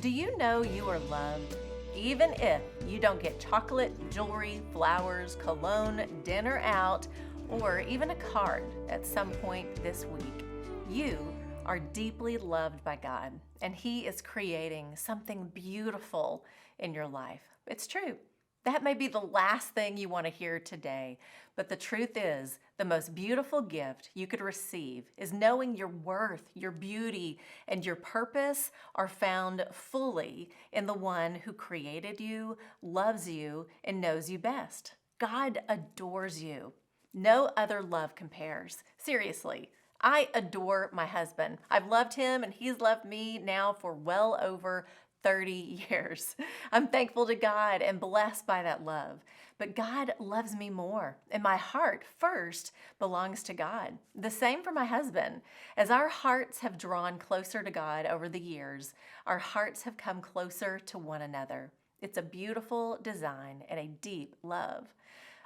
Do you know you are loved? Even if you don't get chocolate, jewelry, flowers, cologne, dinner out, or even a card at some point this week, you are deeply loved by God, and He is creating something beautiful in your life. It's true. That may be the last thing you want to hear today, but the truth is, the most beautiful gift you could receive is knowing your worth, your beauty, and your purpose are found fully in the one who created you, loves you, and knows you best. God adores you. No other love compares. Seriously. I adore my husband. I've loved him and he's loved me now for well over 30 years. I'm thankful to God and blessed by that love. But God loves me more, and my heart first belongs to God. The same for my husband. As our hearts have drawn closer to God over the years, our hearts have come closer to one another. It's a beautiful design and a deep love.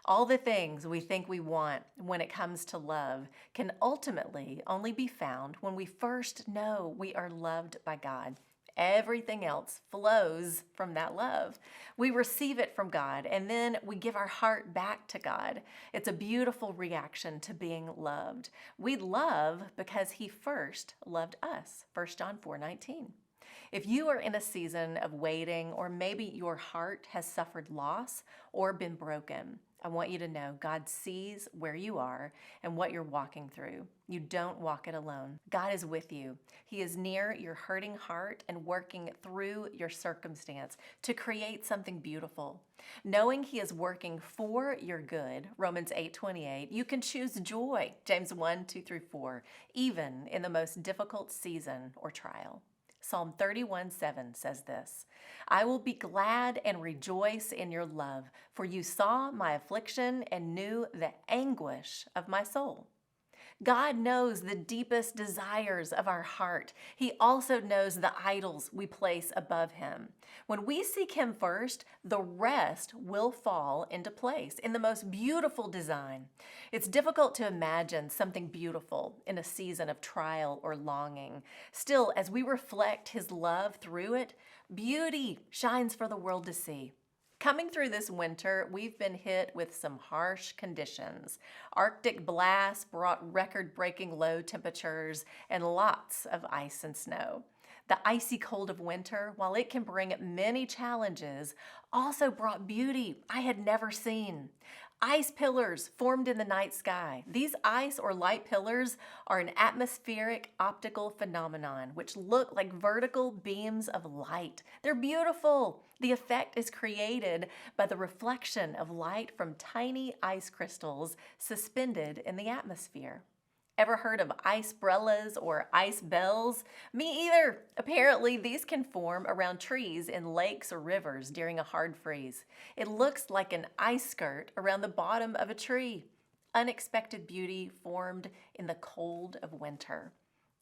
All the things we think we want when it comes to love can ultimately only be found when we first know we are loved by God. Everything else flows from that love. We receive it from God, and then we give our heart back to God. It's a beautiful reaction to being loved. We love because He first loved us. 1 John 4:19. If you are in a season of waiting, or maybe your heart has suffered loss or been broken, I want you to know God sees where you are and what you're walking through. You don't walk it alone. God is with you. He is near your hurting heart and working through your circumstance to create something beautiful. Knowing He is working for your good, Romans 8:28, you can choose joy, James 1:2-4, even in the most difficult season or trial. Psalm 31:7 says this, I will be glad and rejoice in your love, for you saw my affliction and knew the anguish of my soul. God knows the deepest desires of our heart. He also knows the idols we place above Him. When we seek Him first, the rest will fall into place in the most beautiful design. It's difficult to imagine something beautiful in a season of trial or longing. Still, as we reflect His love through it, beauty shines for the world to see. Coming through this winter, we've been hit with some harsh conditions. Arctic blasts brought record-breaking low temperatures and lots of ice and snow. The icy cold of winter, while it can bring many challenges, also brought beauty I had never seen. Ice pillars formed in the night sky. These ice or light pillars are an atmospheric optical phenomenon which look like vertical beams of light. They're beautiful. The effect is created by the reflection of light from tiny ice crystals suspended in the atmosphere. Ever heard of icebrellas or ice bells? Me either. Apparently, these can form around trees in lakes or rivers during a hard freeze. It looks like an ice skirt around the bottom of a tree. Unexpected beauty formed in the cold of winter.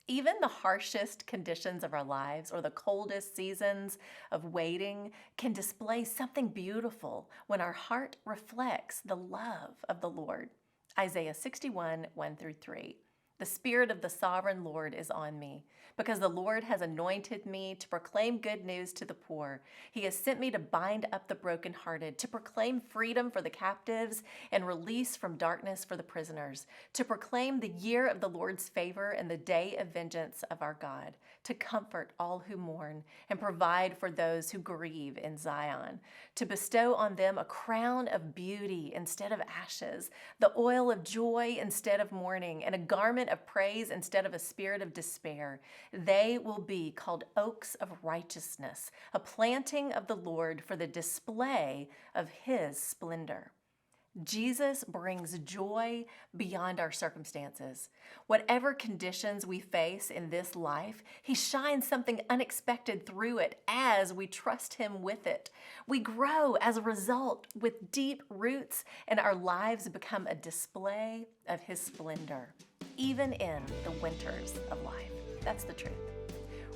Even the harshest conditions of our lives or the coldest seasons of waiting can display something beautiful when our heart reflects the love of the Lord. Isaiah 61:1-3. The Spirit of the Sovereign Lord is on me, because the Lord has anointed me to proclaim good news to the poor. He has sent me to bind up the brokenhearted, to proclaim freedom for the captives and release from darkness for the prisoners, to proclaim the year of the Lord's favor and the day of vengeance of our God, to comfort all who mourn and provide for those who grieve in Zion, to bestow on them a crown of beauty instead of ashes, the oil of joy instead of mourning, and a garment of praise instead of a spirit of despair. They will be called oaks of righteousness, a planting of the Lord for the display of His splendor. Jesus brings joy beyond our circumstances. Whatever conditions we face in this life, He shines something unexpected through it as we trust Him with it. We grow as a result with deep roots, and our lives become a display of His splendor, even in the winters of life. That's the truth.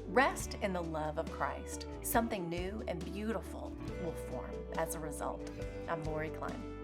Rest in the love of Christ. Something new and beautiful will form as a result. I'm Lori Klein.